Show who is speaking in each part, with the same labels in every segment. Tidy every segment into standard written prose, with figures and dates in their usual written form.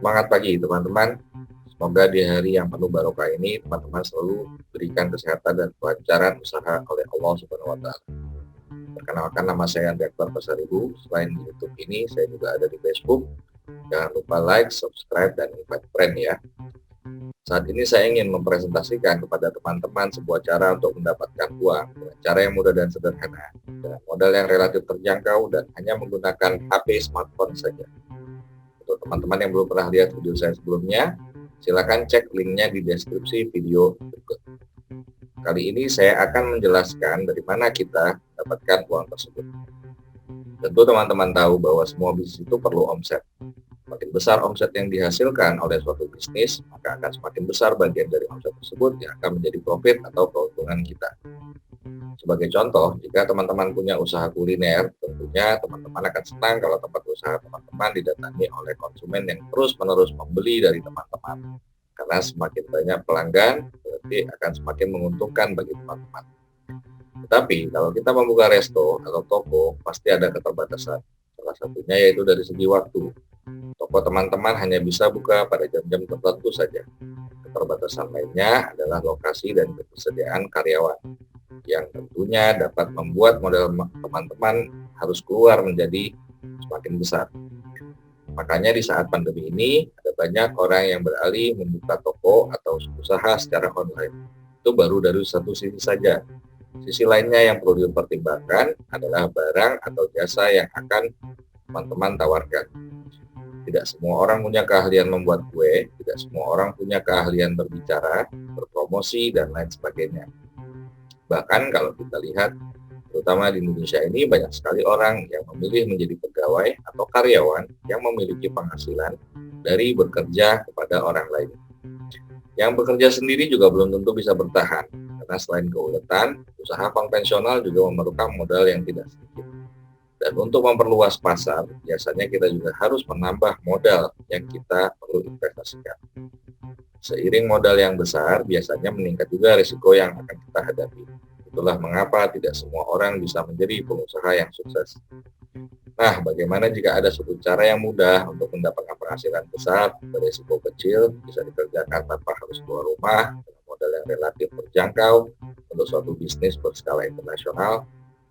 Speaker 1: Semangat pagi teman-teman. Semoga di hari yang penuh barokah ini teman-teman selalu berikan kesehatan dan kelancaran usaha oleh Allah Subhanahu wa taala. Perkenalkan, nama saya Andri Akbar Pasaribu. Selain di YouTube ini, saya juga ada di Facebook. Jangan lupa like, subscribe, dan invite friend ya. Saat ini saya ingin mempresentasikan kepada teman-teman sebuah cara untuk mendapatkan uang dengan cara yang mudah dan sederhana, dengan modal yang relatif terjangkau dan hanya menggunakan HP smartphone saja. Untuk teman-teman yang belum pernah lihat video saya sebelumnya, silakan cek linknya di deskripsi video berikut. Kali ini saya akan menjelaskan dari mana kita dapatkan uang tersebut. Tentu teman-teman tahu bahwa semua bisnis itu perlu omset. Semakin besar omset yang dihasilkan oleh suatu bisnis, maka akan semakin besar bagian dari omset tersebut yang akan menjadi profit atau keuntungan kita. Sebagai contoh, jika teman-teman punya usaha kuliner, tentunya teman-teman akan senang kalau tempat usaha teman-teman didatangi oleh konsumen yang terus-menerus membeli dari teman-teman. Karena semakin banyak pelanggan, berarti akan semakin menguntungkan bagi teman-teman. Tetapi kalau kita membuka resto atau toko, pasti ada keterbatasan. Salah satunya yaitu dari segi waktu. Toko teman-teman hanya bisa buka pada jam-jam tertentu saja. Keterbatasan lainnya adalah lokasi dan ketersediaan karyawan, yang tentunya dapat membuat modal teman-teman harus keluar menjadi semakin besar. Makanya di saat pandemi ini, ada banyak orang yang beralih membuka toko atau usaha secara online. Itu baru dari satu sisi saja. Sisi lainnya yang perlu dipertimbangkan adalah barang atau jasa yang akan teman-teman tawarkan. Tidak semua orang punya keahlian membuat kue, tidak semua orang punya keahlian berbicara, berpromosi, dan lain sebagainya. Bahkan kalau kita lihat, terutama di Indonesia ini banyak sekali orang yang memilih menjadi pegawai atau karyawan yang memiliki penghasilan dari bekerja kepada orang lain. Yang bekerja sendiri juga belum tentu bisa bertahan, karena selain keuletan, usaha konvensional juga memerlukan modal yang tidak sedikit. Dan untuk memperluas pasar, biasanya kita juga harus menambah modal yang kita perlu investasikan. Seiring modal yang besar, biasanya meningkat juga risiko yang akan kita hadapi. Itulah mengapa tidak semua orang bisa menjadi pengusaha yang sukses. Nah, bagaimana jika ada suatu cara yang mudah untuk mendapatkan penghasilan besar, berisiko kecil, bisa dikerjakan tanpa harus keluar rumah, dengan modal yang relatif terjangkau, untuk suatu bisnis berskala internasional,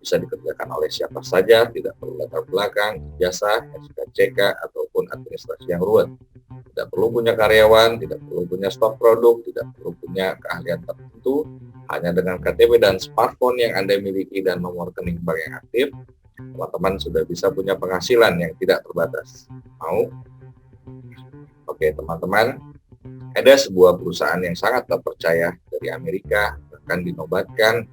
Speaker 1: bisa dikerjakan oleh siapa saja, tidak perlu latar belakang, ijazah, SKCK, ataupun administrasi yang ruwet. Tidak perlu punya karyawan, tidak perlu punya stok produk, tidak perlu punya keahlian tertentu, hanya dengan KTP dan smartphone yang Anda miliki dan nomor rekening bank yang aktif, teman-teman sudah bisa punya penghasilan yang tidak terbatas. Mau? Oke, teman-teman, ada sebuah perusahaan yang sangat terpercaya dari Amerika, bahkan dinobatkan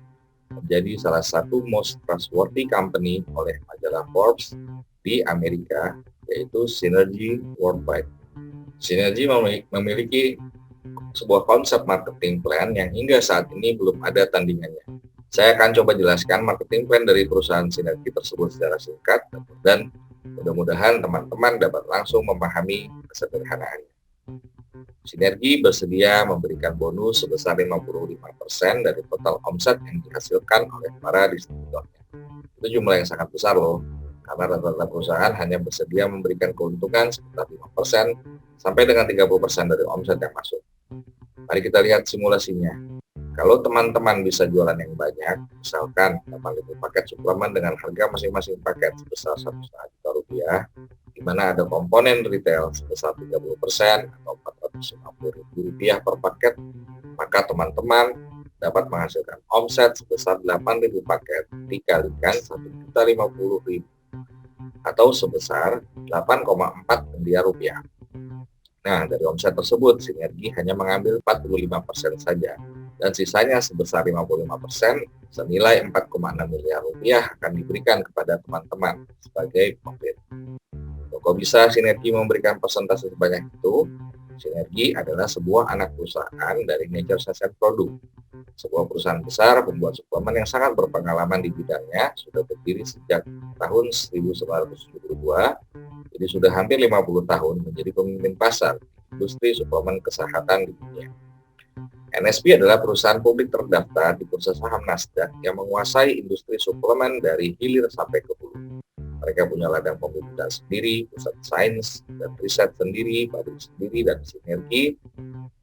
Speaker 1: menjadi salah satu most trustworthy company oleh majalah Forbes di Amerika, yaitu Synergy Worldwide. Synergy memiliki sebuah konsep marketing plan yang hingga saat ini belum ada tandingannya. Saya akan coba jelaskan marketing plan dari perusahaan Synergy tersebut secara singkat, dan mudah-mudahan teman-teman dapat langsung memahami kesederhanaannya. Synergy bersedia memberikan bonus sebesar 55% dari total omset yang dihasilkan oleh para distributornya. Itu jumlah yang sangat besar loh, karena rata-rata perusahaan hanya bersedia memberikan keuntungan sekitar 5% sampai dengan 30% dari omset yang masuk. Mari kita lihat simulasinya. Kalau teman-teman bisa jualan yang banyak, misalkan 8.000 paket suplemen dengan harga masing-masing paket sebesar Rp1,5 juta, di mana ada komponen retail sebesar 30% atau Rp450.000 per paket, maka teman-teman dapat menghasilkan omset sebesar 8.000 paket dikalikan Rp1.050.000 atau sebesar Rp8,4 miliar. Nah, dari omset tersebut, Synergy hanya mengambil 45% saja, dan sisanya sebesar 55% senilai Rp4,6 miliar akan diberikan kepada teman-teman sebagai profit. Kok bisa Synergy memberikan persentase sebanyak itu? Synergy adalah sebuah anak perusahaan dari Nature Science Product, sebuah perusahaan besar pembuat suplemen yang sangat berpengalaman di bidangnya, sudah berdiri sejak tahun 1972, jadi sudah hampir 50 tahun menjadi pemimpin pasar industri suplemen kesehatan di dunia. NSP adalah perusahaan publik terdaftar di bursa saham Nasdaq yang menguasai industri suplemen dari hilir sampai ke hulu. Mereka punya ladang pembudidayaan sendiri, pusat sains dan riset sendiri, pabrik sendiri, dan sinergi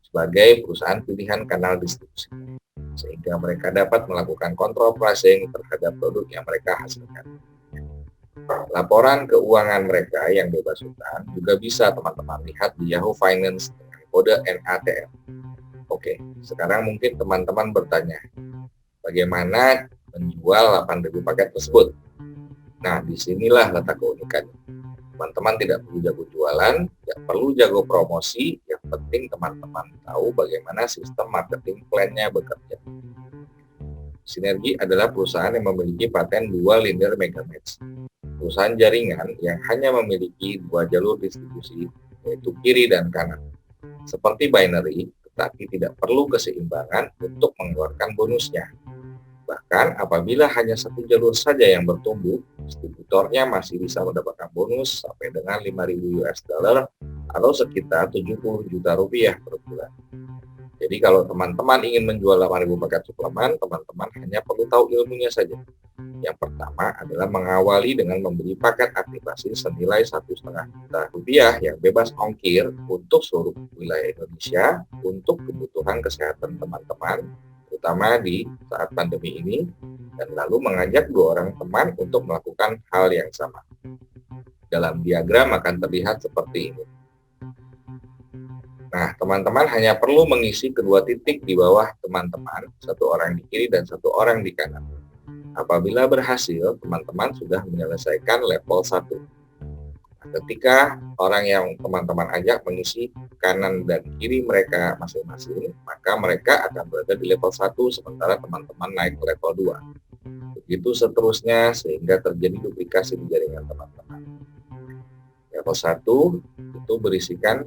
Speaker 1: sebagai perusahaan pilihan kanal distribusi, sehingga mereka dapat melakukan kontrol pricing terhadap produk yang mereka hasilkan. Laporan keuangan mereka yang bebas hutang juga bisa teman-teman lihat di Yahoo Finance dengan kode NATM. Oke, sekarang mungkin teman-teman bertanya, bagaimana menjual 8.000 paket tersebut? Nah, disinilah letak keunikannya. Teman-teman tidak perlu jago jualan, tidak perlu jago promosi, yang penting teman-teman tahu bagaimana sistem marketing plan-nya bekerja. Sinergi adalah perusahaan yang memiliki paten dual linear megamatch. Perusahaan jaringan yang hanya memiliki dua jalur distribusi, yaitu kiri dan kanan. Seperti binary, tetapi tidak perlu keseimbangan untuk mengeluarkan bonusnya. Bahkan apabila hanya satu jalur saja yang bertumbuh, distributornya masih bisa mendapatkan bonus sampai dengan 5.000 US dollar atau sekitar 70 juta rupiah per bulan. Jadi kalau teman-teman ingin menjual 8.000 paket suplemen, teman-teman hanya perlu tahu ilmunya saja. Yang pertama adalah mengawali dengan membeli paket aktivasi senilai 1,5 juta rupiah yang bebas ongkir untuk seluruh wilayah Indonesia untuk kebutuhan kesehatan teman-teman, terutama di saat pandemi ini, dan lalu mengajak 2 orang teman untuk melakukan hal yang sama. Dalam diagram akan terlihat seperti ini. Nah, teman-teman hanya perlu mengisi kedua titik di bawah teman-teman, satu orang di kiri dan satu orang di kanan. Apabila berhasil, teman-teman sudah menyelesaikan level 1. Ketika orang yang teman-teman ajak mengisi kanan dan kiri mereka masing-masing, maka mereka akan berada di level 1, sementara teman-teman naik ke level 2. Begitu seterusnya sehingga terjadi duplikasi di jaringan teman-teman. Level 1 itu berisikan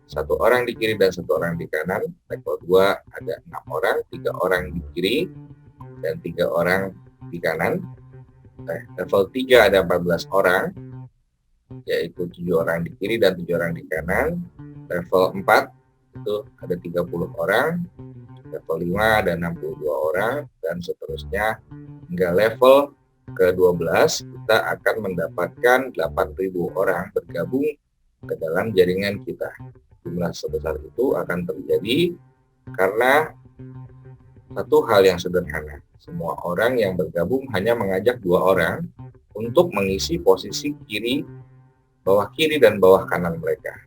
Speaker 1: satu orang di kiri dan satu orang di kanan. Level 2 ada 6 orang, 3 orang di kiri dan 3 orang di kanan. Level 3 ada 14 orang, yaitu 7 orang di kiri dan 7 orang di kanan. Level 4 itu ada 30 orang. Level 5 ada 62 orang, dan seterusnya hingga level ke-12 kita akan mendapatkan 8.000 orang bergabung ke dalam jaringan kita. Jumlah sebesar itu akan terjadi karena satu hal yang sederhana. Semua orang yang bergabung hanya mengajak 2 orang untuk mengisi posisi bawah kiri dan bawah kanan mereka.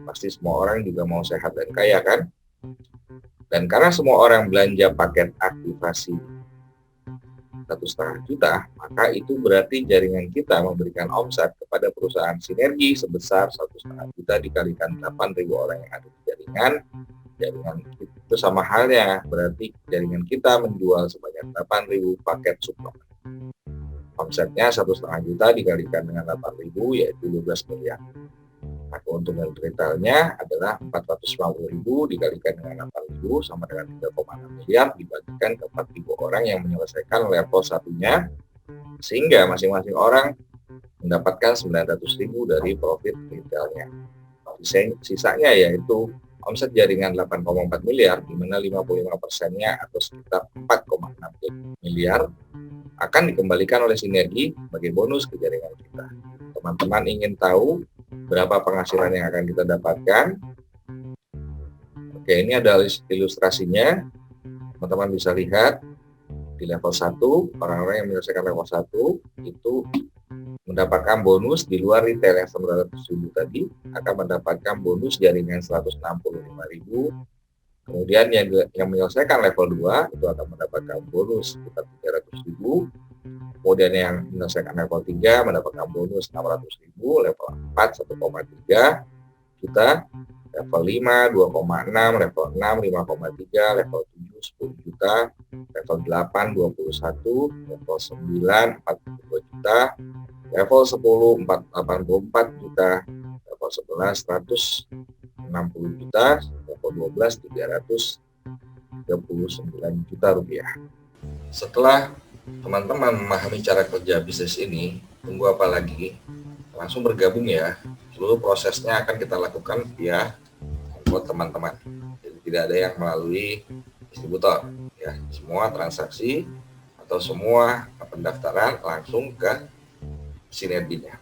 Speaker 1: Pasti semua orang juga mau sehat dan kaya, kan? Dan karena semua orang belanja paket aktivasi 1,5 juta, maka itu berarti jaringan kita memberikan omset kepada perusahaan Sinergi sebesar 1,5 juta dikalikan 8.000 orang yang ada di jaringan itu sama halnya, berarti jaringan kita menjual sebanyak 8.000 paket suplemen. Omsetnya 1,5 juta dikalikan dengan 8.000 yaitu 12 miliar. Nah, keuntungan retailnya adalah 450.000 dikalikan dengan 8.000 sama dengan 3,6 miliar dibagikan ke 4.000 orang yang menyelesaikan level 1-nya, sehingga masing-masing orang mendapatkan 900.000 dari profit retailnya. Sisanya yaitu omset jaringan 8,4 miliar, di mana 55%-nya atau sekitar 4,6 miliar akan dikembalikan oleh Sinergi sebagai bonus ke jaringan kita. Teman-teman ingin tahu berapa penghasilan yang akan kita dapatkan? Oke, ini adalah ilustrasinya. Teman-teman bisa lihat di level 1, orang-orang yang menyelesaikan level 1 itu mendapatkan bonus di luar retail yang 900.000 tadi, akan mendapatkan bonus jaringan 165.000. Kemudian yang menyelesaikan level 2 itu akan mendapatkan bonus sekitar 300.000. Kemudian yang menyelesaikan level 3 mendapatkan bonus 600.000, level 4 1,3 juta, level 5 2,6, level 6 5,3, level 7 10 juta, level 8 21, level 9 42 juta, level 10 84 juta, level 11 160 juta, level 12 339 juta rupiah. Setelah teman-teman memahami cara kerja bisnis ini, tunggu apa lagi? Langsung bergabung ya. Seluruh prosesnya akan kita lakukan via handphone teman-teman. Jadi tidak ada yang melalui distributor. Ya, semua transaksi atau semua pendaftaran langsung ke sinerginya.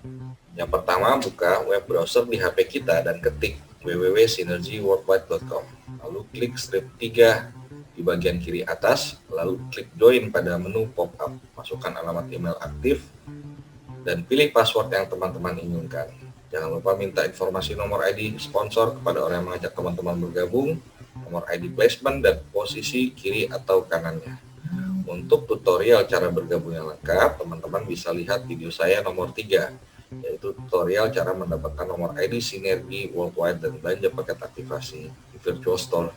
Speaker 1: Yang pertama, buka web browser di HP kita dan ketik www.synergyworldwide.com. Lalu klik strip 3 di bagian kiri atas, lalu klik join pada menu pop-up. Masukkan alamat email aktif dan pilih password yang teman-teman inginkan. Jangan lupa minta informasi nomor ID sponsor kepada orang yang mengajak teman-teman bergabung, nomor ID placement, dan posisi kiri atau kanannya. Untuk tutorial cara bergabung yang lengkap, teman-teman bisa lihat video saya nomor 3, yaitu tutorial cara mendapatkan nomor ID Sinergi Worldwide dan belanja paket aktivasi di Virtual Store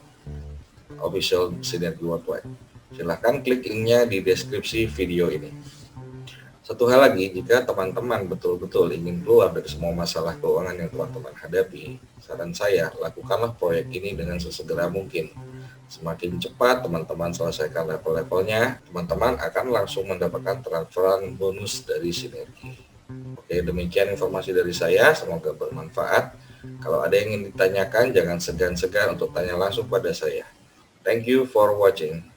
Speaker 1: Official Sinergi Worldwide. Silahkan klik linknya di deskripsi video ini. Satu hal lagi, jika teman-teman betul-betul ingin keluar dari semua masalah keuangan yang teman-teman hadapi, saran saya, lakukanlah proyek ini dengan sesegera mungkin. Semakin cepat teman-teman selesaikan level-levelnya, teman-teman akan langsung mendapatkan transferan bonus dari Sinergi. Oke, demikian informasi dari saya, semoga bermanfaat. Kalau ada yang ingin ditanyakan, jangan segan-segan untuk tanya langsung pada saya. Thank you for watching.